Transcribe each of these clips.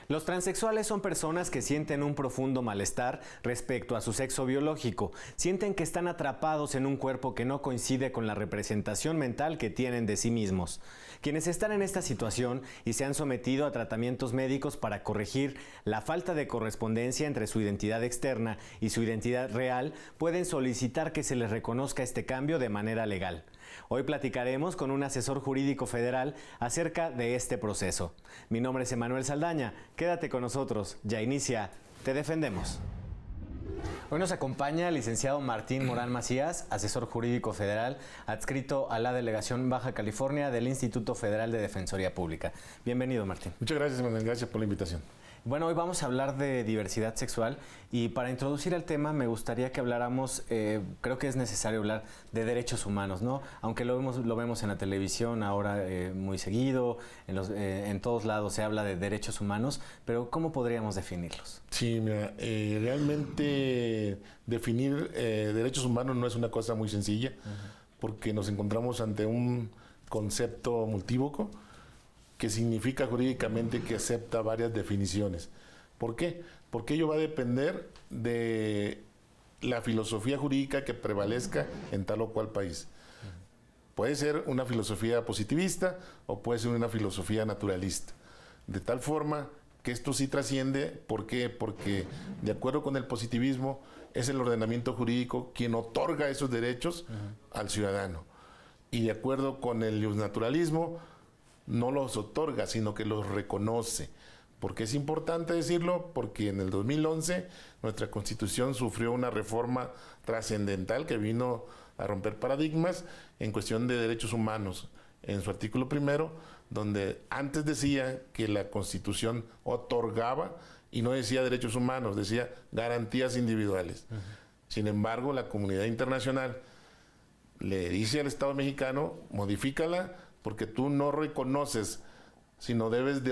Los transexuales son personas que sienten un profundo malestar respecto a su sexo biológico. Sienten que están atrapados en un cuerpo que no coincide con la representación mental que tienen de sí mismos. Quienes están en esta situación y se han sometido a tratamientos médicos para corregir la falta de correspondencia entre su identidad externa y su identidad real, pueden solicitar que se les reconozca este cambio de manera legal. Hoy platicaremos con un asesor jurídico federal acerca de este proceso. Mi nombre es Emanuel Saldaña. Quédate con nosotros. Ya inicia Te Defendemos. Hoy nos acompaña el licenciado Martín Morán Macías, asesor jurídico federal, adscrito a la Delegación Baja California del Instituto Federal de Defensoría Pública. Bienvenido, Martín. Muchas gracias, Emanuel. Gracias por la invitación. Bueno, hoy vamos a hablar de diversidad sexual y para introducir el tema me gustaría que habláramos, creo que es necesario hablar de derechos humanos, ¿no? Aunque lo vemos en la televisión ahora muy seguido, en todos lados se habla de derechos humanos, pero ¿cómo podríamos definirlos? Sí, mira, realmente definir derechos humanos no es una cosa muy sencilla, porque nos encontramos ante un concepto multívoco que significa jurídicamente que acepta varias definiciones. ¿Por qué? Porque ello va a depender de la filosofía jurídica que prevalezca en tal o cual país. Puede ser una filosofía positivista o puede ser una filosofía naturalista. De tal forma que esto sí trasciende. ¿Por qué? Porque de acuerdo con el positivismo es el ordenamiento jurídico quien otorga esos derechos al ciudadano. Y de acuerdo con el naturalismo no los otorga, sino que los reconoce. ¿Por qué es importante decirlo? Porque en el 2011 nuestra Constitución sufrió una reforma trascendental que vino a romper paradigmas en cuestión de derechos humanos. En su artículo primero, donde antes decía que la Constitución otorgaba y no decía derechos humanos, decía garantías individuales. Sin embargo, la comunidad internacional le dice al Estado mexicano, modifícala, porque tú no reconoces, sino debes de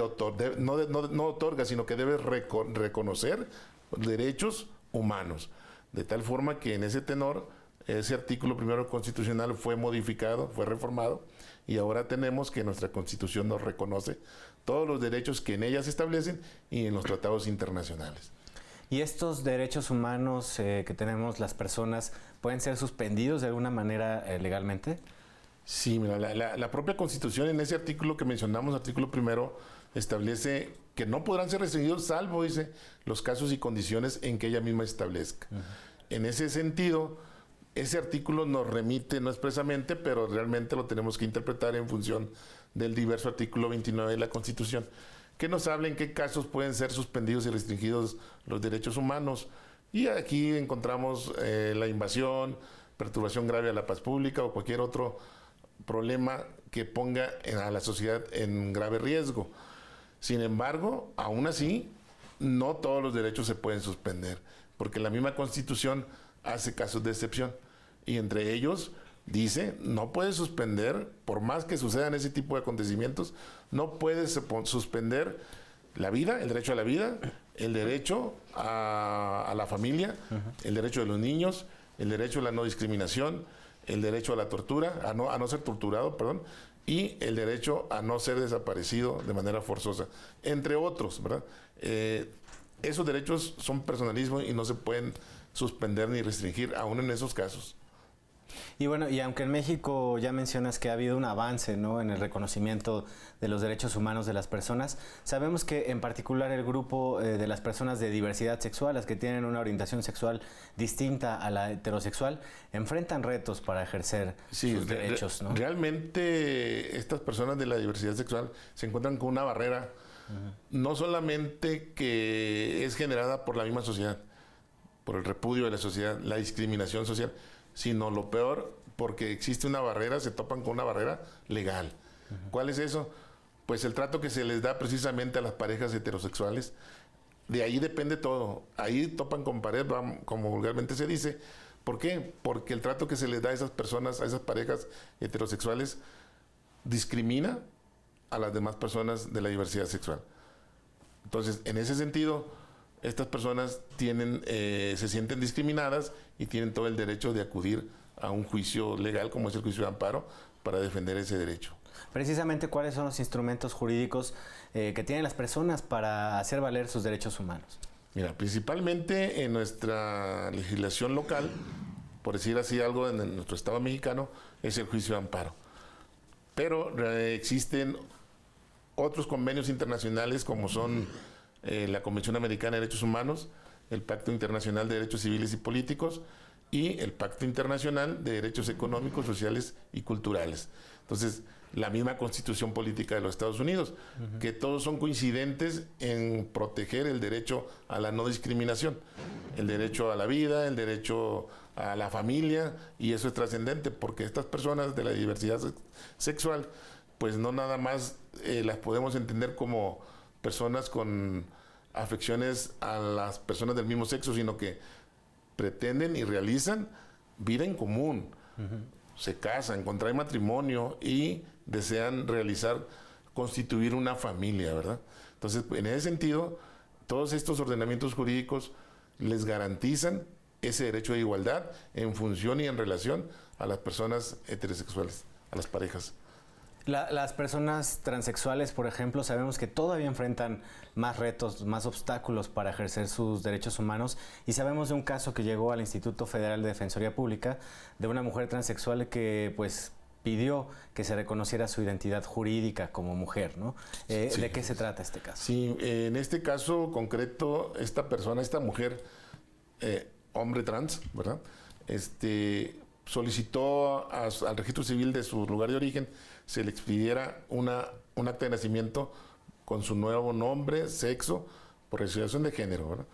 no otorgas, sino que debes reconocer derechos humanos. De tal forma que en ese tenor, ese artículo primero constitucional fue modificado, fue reformado, y ahora tenemos que nuestra Constitución nos reconoce todos los derechos que en ella se establecen y en los tratados internacionales. ¿Y estos derechos humanos que tenemos las personas pueden ser suspendidos de alguna manera legalmente? Sí, mira, la propia Constitución en ese artículo que mencionamos, artículo primero, establece que no podrán ser restringidos salvo, dice, los casos y condiciones en que ella misma establezca. En ese sentido, ese artículo nos remite, no expresamente, pero realmente lo tenemos que interpretar en función del diverso artículo 29 de la Constitución, que nos habla en qué casos pueden ser suspendidos y restringidos los derechos humanos. Y aquí encontramos la invasión, perturbación grave a la paz pública o cualquier otro problema que ponga a la sociedad en grave riesgo. Sin embargo, aún así, no todos los derechos se pueden suspender, porque la misma Constitución hace casos de excepción, y entre ellos dice, no puedes suspender, por más que sucedan ese tipo de acontecimientos, no puedes suspender la vida, el derecho a la vida, el derecho a la familia, el derecho de los niños, el derecho a la no discriminación, el derecho a la tortura, a no ser torturado, perdón, y el derecho a no ser desaparecido de manera forzosa, entre otros, ¿verdad? Esos derechos son personalismo y no se pueden suspender ni restringir, aún en esos casos. Y bueno, y aunque en México ya mencionas que ha habido un avance, ¿no?, en el reconocimiento de los derechos humanos de las personas, sabemos que en particular el grupo de las personas de diversidad sexual, las que tienen una orientación sexual distinta a la heterosexual, enfrentan retos para ejercer sus derechos, ¿no? Realmente estas personas de la diversidad sexual se encuentran con una barrera, no solamente que es generada por la misma sociedad, por el repudio de la sociedad, la discriminación social, sino lo peor, porque existe una barrera, se topan con una barrera legal. ¿Cuál es eso? Pues el trato que se les da precisamente a las parejas heterosexuales. De ahí depende todo. Ahí topan con pared, como vulgarmente se dice. ¿Por qué? Porque el trato que se les da a esas personas, a esas parejas heterosexuales, discrimina a las demás personas de la diversidad sexual. Entonces, en ese sentido, estas personas se sienten discriminadas y tienen todo el derecho de acudir a un juicio legal, como es el juicio de amparo, para defender ese derecho. Precisamente, ¿cuáles son los instrumentos jurídicos que tienen las personas para hacer valer sus derechos humanos? Mira, principalmente en nuestra legislación local, por decir así algo, en nuestro Estado mexicano, es el juicio de amparo. Pero existen otros convenios internacionales como son la Convención Americana de Derechos Humanos, el Pacto Internacional de Derechos Civiles y Políticos y el Pacto Internacional de Derechos Económicos, Sociales y Culturales. Entonces, la misma Constitución Política de los Estados Unidos, que todos son coincidentes en proteger el derecho a la no discriminación, el derecho a la vida, el derecho a la familia, y eso es trascendente porque estas personas de la diversidad sexual, pues no nada más las podemos entender como personas con afecciones a las personas del mismo sexo, sino que pretenden y realizan vida en común. Se casan, contraen matrimonio y desean constituir una familia, ¿verdad? Entonces, en ese sentido, todos estos ordenamientos jurídicos les garantizan ese derecho de igualdad en función y en relación a las personas heterosexuales, a las parejas. Las personas transexuales, por ejemplo, sabemos que todavía enfrentan más retos, más obstáculos para ejercer sus derechos humanos, y sabemos de un caso que llegó al Instituto Federal de Defensoría Pública de una mujer transexual que pues pidió que se reconociera su identidad jurídica como mujer, ¿no? Sí. ¿De qué se trata este caso? Sí, en este caso concreto, esta mujer, hombre trans, ¿verdad? Solicitó al registro civil de su lugar de origen se le expidiera un acta de nacimiento con su nuevo nombre, sexo, por resolución de género, ¿verdad?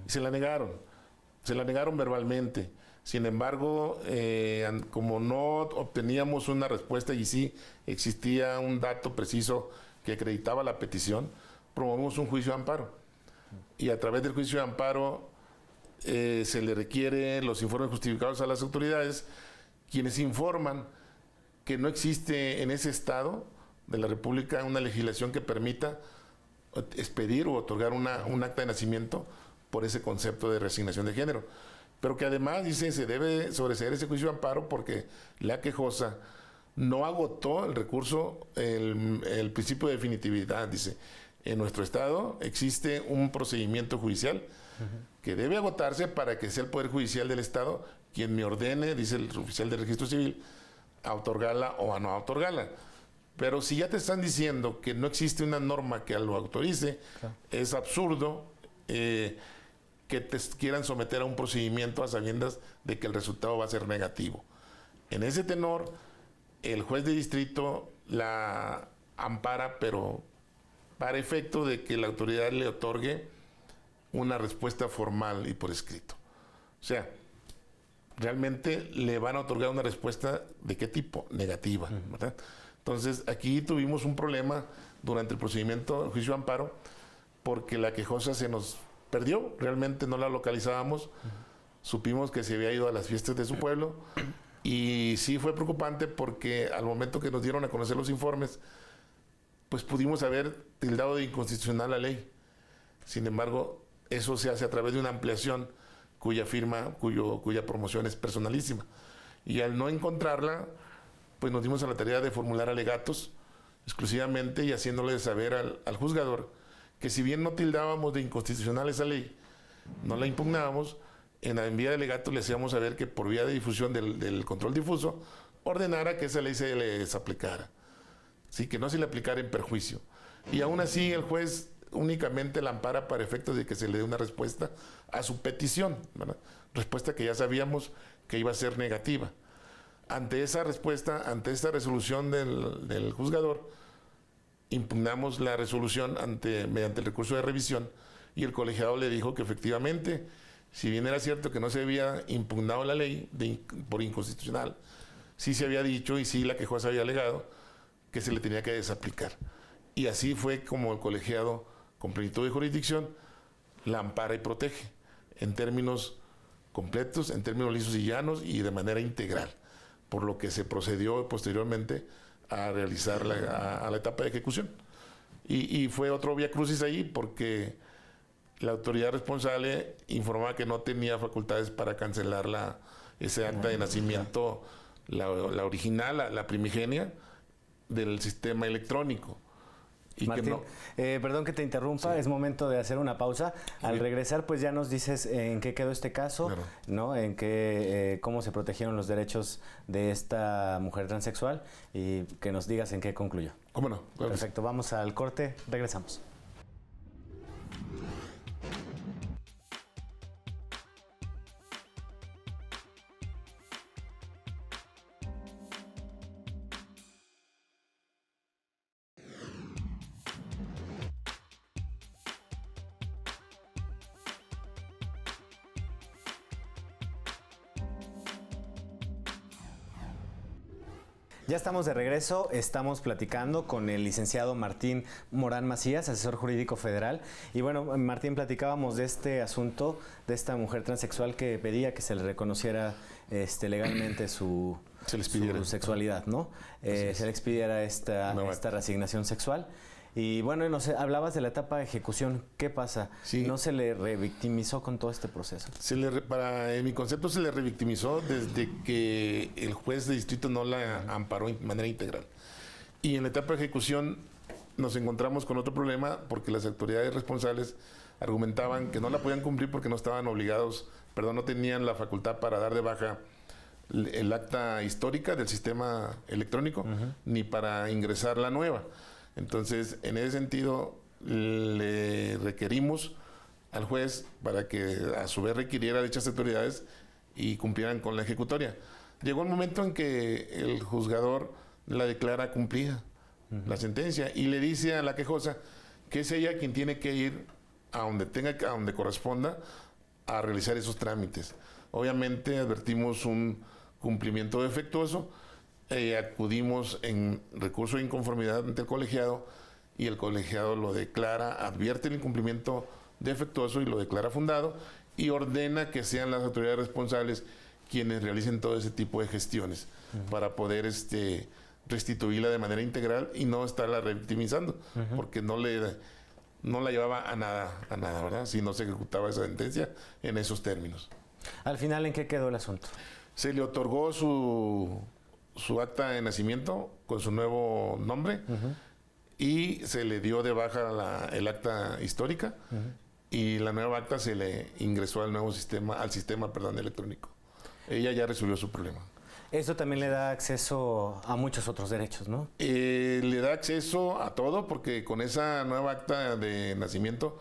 Y se la negaron verbalmente. Sin embargo, como no obteníamos una respuesta y sí existía un dato preciso que acreditaba la petición, promovimos un juicio de amparo. Y a través del juicio de amparo se le requiere los informes justificados a las autoridades, quienes informan que no existe en ese estado de la República una legislación que permita expedir o otorgar un acta de nacimiento por ese concepto de reasignación de género. Pero que además, dice, se debe sobreseer ese juicio de amparo porque la quejosa no agotó el recurso, el principio de definitividad. Dice, en nuestro estado existe un procedimiento judicial que debe agotarse para que sea el Poder Judicial del Estado quien me ordene, dice el oficial de registro civil, a otorgarla o a no otorgarla. Pero si ya te están diciendo que no existe una norma que lo autorice, claro, es absurdo que te quieran someter a un procedimiento a sabiendas de que el resultado va a ser negativo. En ese tenor, el juez de distrito la ampara, pero para efecto de que la autoridad le otorgue una respuesta formal y por escrito. O sea, realmente le van a otorgar una respuesta ¿de qué tipo? Negativa, ¿verdad? Entonces, aquí tuvimos un problema durante el procedimiento del juicio de amparo porque la quejosa se nos perdió, realmente no la localizábamos, supimos que se había ido a las fiestas de su pueblo y sí fue preocupante porque al momento que nos dieron a conocer los informes, pues pudimos haber tildado de inconstitucional la ley. Sin embargo, eso se hace a través de una ampliación cuya promoción es personalísima. Y al no encontrarla, pues nos dimos a la tarea de formular alegatos exclusivamente y haciéndole saber al juzgador que si bien no tildábamos de inconstitucional esa ley, no la impugnábamos, en vía de alegatos le hacíamos saber que por vía de difusión del control difuso, ordenara que esa ley se les aplicara. Sí, que no se le aplicara en perjuicio. Y aún así el juez únicamente la ampara para efectos de que se le dé una respuesta a su petición, ¿verdad? Respuesta que ya sabíamos que iba a ser negativa. Ante esa respuesta, ante esta resolución del juzgador, impugnamos la resolución mediante el recurso de revisión y el colegiado le dijo que efectivamente, si bien era cierto que no se había impugnado la ley por inconstitucional, sí se había dicho y sí la quejosa había alegado que se le tenía que desaplicar. Y así fue como el colegiado, con plenitud de jurisdicción, la ampara y protege en términos completos, en términos lisos y llanos y de manera integral, por lo que se procedió posteriormente a realizar a la etapa de ejecución. Y fue otro vía crucis ahí porque la autoridad responsable informaba que no tenía facultades para cancelar ese acta de nacimiento, la original, la primigenia, del sistema electrónico. Y Martín, perdón que te interrumpa, sí. Es momento de hacer una pausa. Al regresar, pues ya nos dices en qué quedó este caso, claro, ¿no? En qué, cómo se protegieron los derechos de esta mujer transexual y que nos digas en qué concluyó. ¿Cómo no? Claro. Perfecto, vamos al corte, regresamos. Ya estamos de regreso, estamos platicando con el licenciado Martín Morán Macías, asesor jurídico federal. Y bueno, Martín, platicábamos de este asunto, de esta mujer transexual que pedía que se le reconociera legalmente su sexualidad, ¿no? Se le expidiera esta reasignación sexual. Y bueno, no sé, hablabas de la etapa de ejecución. ¿Qué pasa? Sí. ¿No se le revictimizó con todo este proceso? En mi concepto se le revictimizó desde que el juez de distrito no la amparó de manera integral. Y en la etapa de ejecución nos encontramos con otro problema porque las autoridades responsables argumentaban que no la podían cumplir porque no estaban obligados, no tenían la facultad para dar de baja el acta histórica del sistema electrónico, ni para ingresar la nueva. Entonces, en ese sentido, le requerimos al juez para que a su vez requiriera dichas autoridades y cumplieran con la ejecutoria. Llegó el momento en que el juzgador la declara cumplida, la sentencia, y le dice a la quejosa que es ella quien tiene que ir a donde corresponda a realizar esos trámites. Obviamente advertimos un cumplimiento defectuoso, acudimos en recurso de inconformidad ante el colegiado y el colegiado lo declara, advierte el incumplimiento defectuoso y lo declara fundado y ordena que sean las autoridades responsables quienes realicen todo ese tipo de gestiones para poder restituirla de manera integral y no estarla revictimizando, porque no la llevaba a nada, ¿verdad? Si no se ejecutaba esa sentencia en esos términos. Al final, ¿en qué quedó el asunto? Se le otorgó su acta de nacimiento con su nuevo nombre y se le dio de baja el acta histórica y la nueva acta se le ingresó al nuevo sistema, electrónico. Ella ya resolvió su problema. Eso también le da acceso a muchos otros derechos, ¿no? Le da acceso a todo porque con esa nueva acta de nacimiento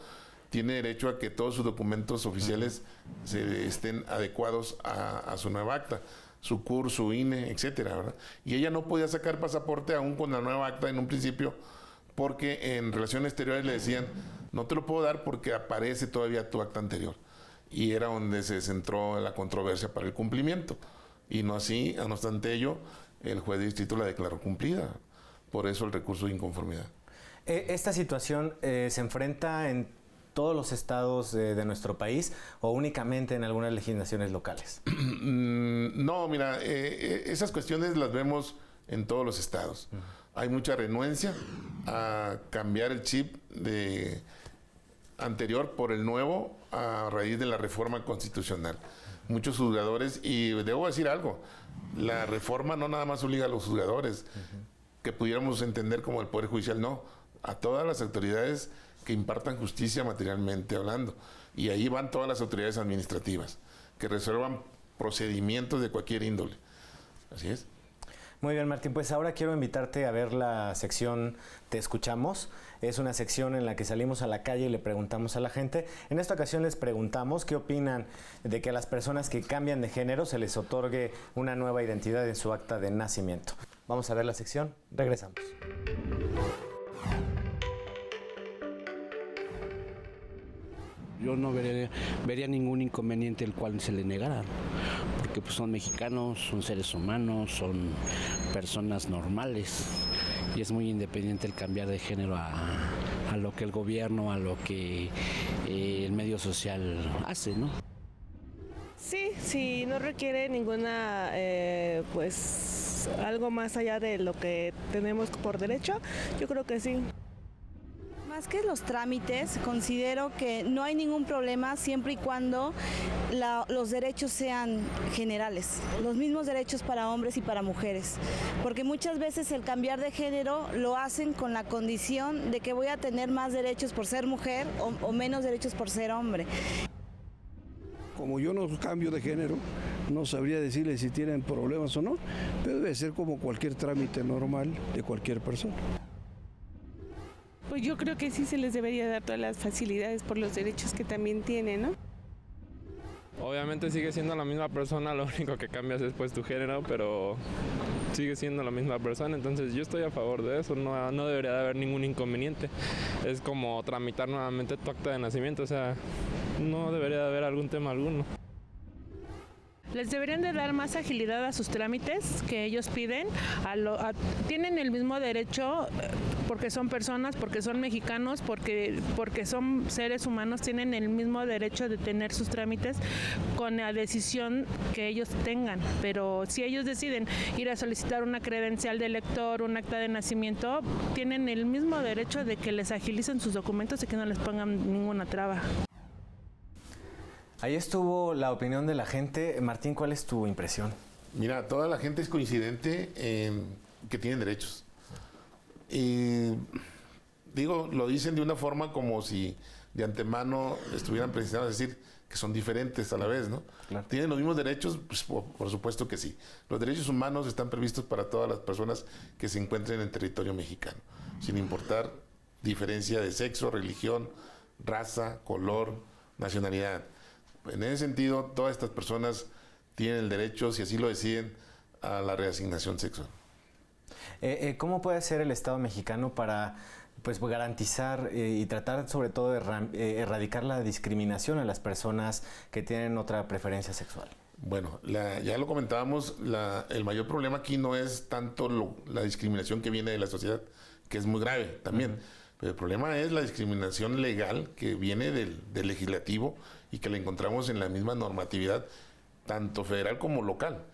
tiene derecho a que todos sus documentos oficiales estén adecuados a su nueva acta. Su CUR, su INE, etcétera, ¿verdad? Y ella no podía sacar pasaporte aún con la nueva acta en un principio porque en relaciones exteriores le decían no te lo puedo dar porque aparece todavía tu acta anterior. Y era donde se centró la controversia para el cumplimiento. Y no así, no obstante ello, el juez de distrito la declaró cumplida. Por eso el recurso de inconformidad. ¿Esta situación se enfrenta en todos los estados de nuestro país o únicamente en algunas legislaciones locales? No, mira, esas cuestiones las vemos en todos los estados. Hay mucha renuencia a cambiar el chip anterior por el nuevo a raíz de la reforma constitucional. Muchos juzgadores, y debo decir algo, la reforma no nada más obliga a los juzgadores, que pudiéramos entender como el Poder Judicial, no, a todas las autoridades que impartan justicia materialmente hablando. Y ahí van todas las autoridades administrativas, que resuelvan procedimientos de cualquier índole. Así es. Muy bien, Martín. Pues ahora quiero invitarte a ver la sección Te Escuchamos. Es una sección en la que salimos a la calle y le preguntamos a la gente. En esta ocasión les preguntamos qué opinan de que a las personas que cambian de género se les otorgue una nueva identidad en su acta de nacimiento. Vamos a ver la sección. Regresamos. Yo no vería ningún inconveniente el cual se le negara, porque pues son mexicanos, son seres humanos, son personas normales y es muy independiente el cambiar de género a lo que el gobierno, a lo que el medio social hace, ¿no? Sí, no requiere ninguna, pues algo más allá de lo que tenemos por derecho, yo creo que sí. Más que los trámites, considero que no hay ningún problema siempre y cuando los derechos sean generales, los mismos derechos para hombres y para mujeres, porque muchas veces el cambiar de género lo hacen con la condición de que voy a tener más derechos por ser mujer o menos derechos por ser hombre. Como yo no cambio de género, no sabría decirle si tienen problemas o no, pero debe ser como cualquier trámite normal de cualquier persona. Pues yo creo que sí se les debería dar todas las facilidades por los derechos que también tienen, ¿no? Obviamente sigue siendo la misma persona, lo único que cambias es pues tu género, pero sigue siendo la misma persona, entonces yo estoy a favor de eso, no debería de haber ningún inconveniente. Es como tramitar nuevamente tu acta de nacimiento, o sea, no debería de haber algún tema alguno. Les deberían de dar más agilidad a sus trámites que ellos piden. Tienen el mismo derecho porque son personas, porque son mexicanos, porque son seres humanos, tienen el mismo derecho de tener sus trámites con la decisión que ellos tengan. Pero si ellos deciden ir a solicitar una credencial de elector, un acta de nacimiento, tienen el mismo derecho de que les agilicen sus documentos y que no les pongan ninguna traba. Ahí estuvo la opinión de la gente. Martín, ¿cuál es tu impresión? Mira, toda la gente es coincidente en que tienen derechos. Y digo, lo dicen de una forma como si de antemano estuvieran precisando decir que son diferentes a la vez, ¿no? Claro. ¿Tienen los mismos derechos? Pues por supuesto que sí. Los derechos humanos están previstos para todas las personas que se encuentren en territorio mexicano, sin importar diferencia de sexo, religión, raza, color, nacionalidad. En ese sentido, todas estas personas tienen el derecho, si así lo deciden, a la reasignación sexual. ¿Cómo puede hacer el Estado mexicano para garantizar y tratar sobre todo de erradicar la discriminación a las personas que tienen otra preferencia sexual? Bueno, ya lo comentábamos, el mayor problema aquí no es tanto la discriminación que viene de la sociedad, que es muy grave también. Pero el problema es la discriminación legal que viene del legislativo y que la encontramos en la misma normatividad, tanto federal como local.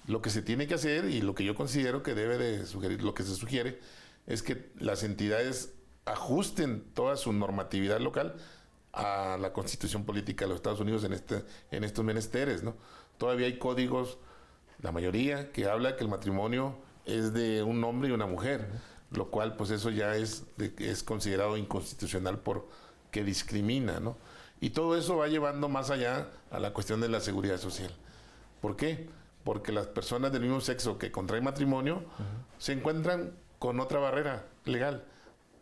Lo que se tiene que hacer y lo que yo considero que debe de sugerir, lo que se sugiere, es que las entidades ajusten toda su normatividad local a la Constitución Política de los Estados Unidos en estos menesteres, ¿no? Todavía hay códigos, la mayoría, que habla que el matrimonio es de un hombre y una mujer, lo cual pues eso ya es considerado inconstitucional porque discrimina, ¿no? Y todo eso va llevando más allá a la cuestión de la seguridad social. ¿Por qué? Porque las personas del mismo sexo que contraen matrimonio se encuentran con otra barrera legal.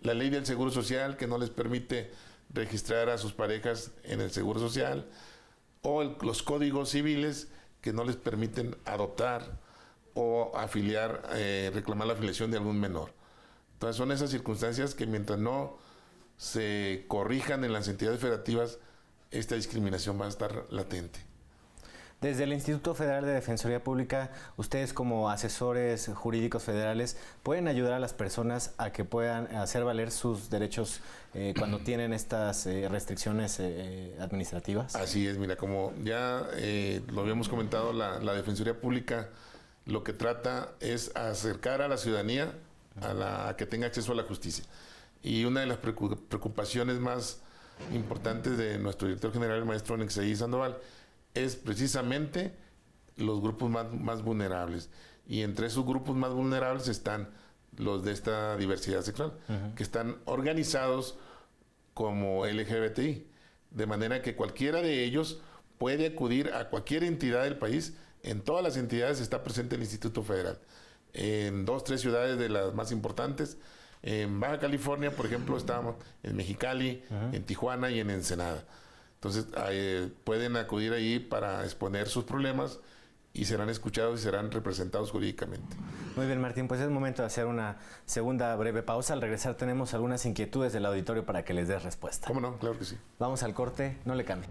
La ley del Seguro Social que no les permite registrar a sus parejas en el Seguro Social, o los códigos civiles que no les permiten adoptar o afiliar, reclamar la afiliación de algún menor. Entonces son esas circunstancias que mientras no se corrijan en las entidades federativas, esta discriminación va a estar latente. Desde el Instituto Federal de Defensoría Pública, ustedes como asesores jurídicos federales, ¿pueden ayudar a las personas a que puedan hacer valer sus derechos cuando tienen estas restricciones administrativas? Así es, mira, como ya lo habíamos comentado, la Defensoría Pública lo que trata es acercar a la ciudadanía a que tenga acceso a la justicia. Y una de las preocupaciones más importantes de nuestro director general, el maestro Nexeí Sandoval, es precisamente los grupos más vulnerables. Y entre esos grupos más vulnerables están los de esta diversidad sexual, que están organizados como LGBTI, de manera que cualquiera de ellos puede acudir a cualquier entidad del país. En todas las entidades está presente el Instituto Federal. En 2, 3 ciudades de las más importantes. En Baja California, por ejemplo, estamos en Mexicali, en Tijuana y en Ensenada. Entonces, pueden acudir ahí para exponer sus problemas y serán escuchados y serán representados jurídicamente. Muy bien, Martín, pues es momento de hacer una segunda breve pausa. Al regresar tenemos algunas inquietudes del auditorio para que les des respuesta. ¿Cómo no? Claro que sí. Vamos al corte, no le cambie.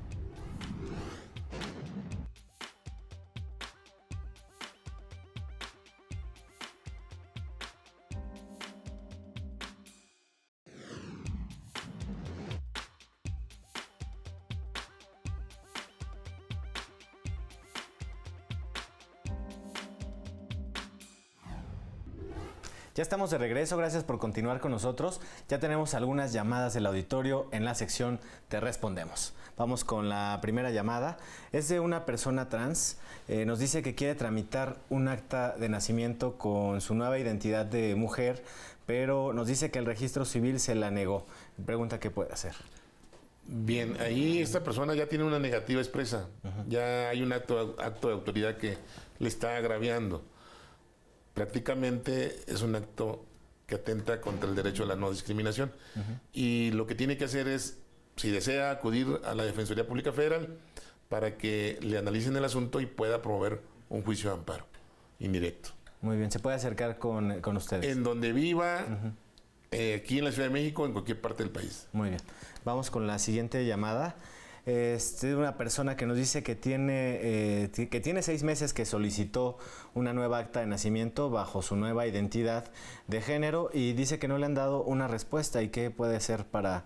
Ya estamos de regreso, gracias por continuar con nosotros. Ya tenemos algunas llamadas del auditorio en la sección Te Respondemos. Vamos con la primera llamada. Es de una persona trans. Nos dice que quiere tramitar un acta de nacimiento con su nueva identidad de mujer, pero nos dice que el registro civil se la negó. Pregunta qué puede hacer. Bien, ahí esta persona ya tiene una negativa expresa. Ya hay un acto de autoridad que le está agraviando. Prácticamente es un acto que atenta contra el derecho a la no discriminación. Y lo que tiene que hacer es, si desea, acudir a la Defensoría Pública Federal para que le analicen el asunto y pueda promover un juicio de amparo indirecto. Muy bien, se puede acercar con ustedes. En donde viva, aquí en la Ciudad de México, en cualquier parte del país. Muy bien. Vamos con la siguiente llamada. Es una persona que nos dice que tiene 6 meses que solicitó una nueva acta de nacimiento bajo su nueva identidad de género y dice que no le han dado una respuesta y qué puede hacer para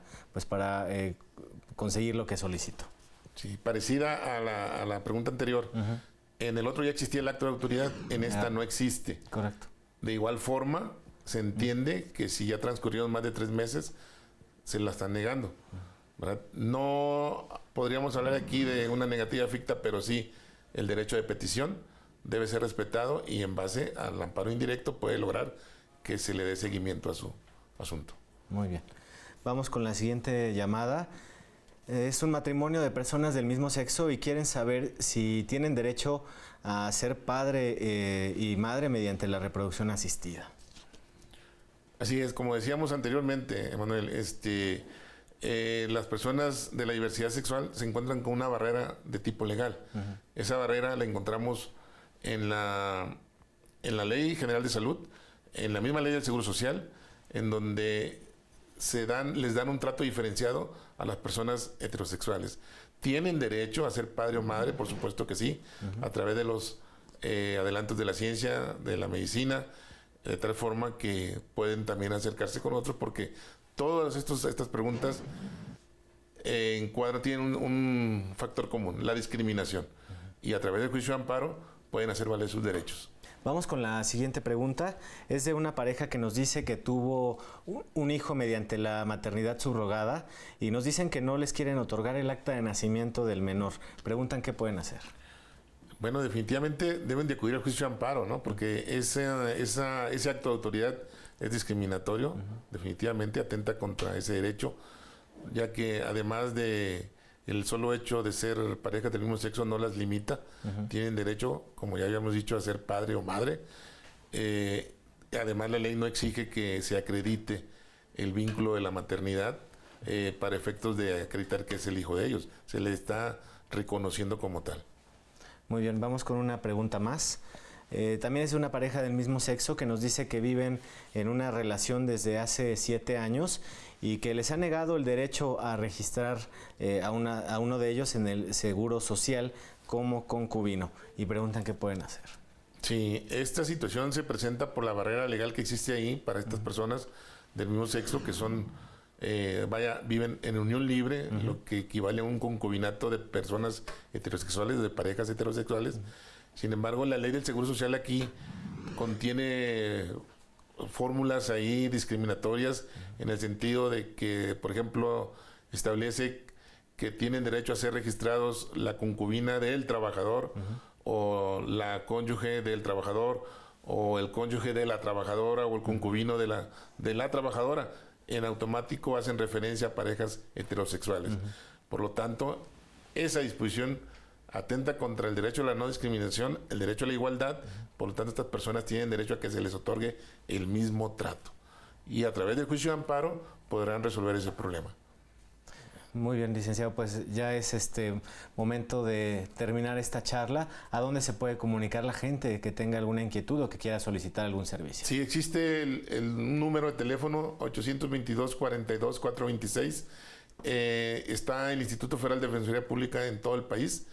conseguir lo que solicitó. Sí, parecida a la pregunta anterior. En el otro ya existía el acto de autoridad, en esta no existe. Correcto. De igual forma, se entiende que si ya transcurrieron más de 3 meses, se la están negando, ¿verdad? No podríamos hablar aquí de una negativa ficta, pero sí el derecho de petición debe ser respetado y en base al amparo indirecto puede lograr que se le dé seguimiento a su asunto. Muy bien. Vamos con la siguiente llamada. Es un matrimonio de personas del mismo sexo y quieren saber si tienen derecho a ser padre y madre mediante la reproducción asistida. Así es, como decíamos anteriormente, Emanuel, las personas de la diversidad sexual se encuentran con una barrera de tipo legal. Esa barrera la encontramos en la Ley General de Salud, en la misma Ley del Seguro Social, en donde les dan un trato diferenciado a las personas heterosexuales. ¿Tienen derecho a ser padre o madre? Por supuesto que sí, a través de los adelantos de la ciencia, de la medicina, de tal forma que pueden también acercarse con otros, porque todas estas preguntas tienen un factor común, la discriminación. Y a través del juicio de amparo pueden hacer valer sus derechos. Vamos con la siguiente pregunta. Es de una pareja que nos dice que tuvo un hijo mediante la maternidad subrogada y nos dicen que no les quieren otorgar el acta de nacimiento del menor. Preguntan qué pueden hacer. Bueno, definitivamente deben de acudir al juicio de amparo, ¿no? Porque ese acto de autoridad es discriminatorio, definitivamente atenta contra ese derecho, ya que además de el solo hecho de ser parejas del mismo sexo no las limita, tienen derecho, como ya habíamos dicho, a ser padre o madre. Además, la ley no exige que se acredite el vínculo de la maternidad para efectos de acreditar que es el hijo de ellos. Se le está reconociendo como tal. Muy bien, vamos con una pregunta más. También es de una pareja del mismo sexo que nos dice que viven en una relación desde hace 7 años y que les ha negado el derecho a registrar a uno de ellos en el Seguro Social como concubino y preguntan qué pueden hacer. Sí, esta situación se presenta por la barrera legal que existe ahí para estas personas del mismo sexo que son, viven en unión libre, lo que equivale a un concubinato de personas heterosexuales, de parejas heterosexuales. Sin embargo, la ley del Seguro Social aquí contiene fórmulas ahí discriminatorias en el sentido de que, por ejemplo, establece que tienen derecho a ser registrados la concubina del trabajador o la cónyuge del trabajador o el cónyuge de la trabajadora o el concubino de la trabajadora. En automático hacen referencia a parejas heterosexuales. Por lo tanto, esa disposición atenta contra el derecho a la no discriminación, el derecho a la igualdad. Por lo tanto, estas personas tienen derecho a que se les otorgue el mismo trato. Y a través del juicio de amparo podrán resolver ese problema. Muy bien, licenciado, pues ya es momento de terminar esta charla. ¿A dónde se puede comunicar la gente que tenga alguna inquietud o que quiera solicitar algún servicio? Sí, existe el número de teléfono 822-42-426. Está el Instituto Federal de Defensoría Pública en todo el país,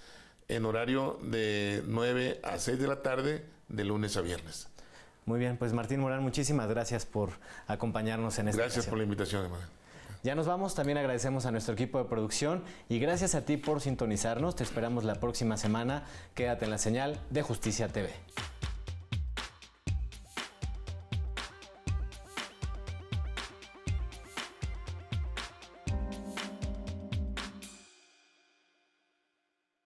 en horario de 9 a 6 de la tarde, de lunes a viernes. Muy bien, pues Martín Morán, muchísimas gracias por acompañarnos en esta Gracias ocasión. por la invitación, Emanuel. Ya nos vamos, también agradecemos a nuestro equipo de producción y gracias a ti por sintonizarnos. Te esperamos la próxima semana. Quédate en la señal de Justicia TV.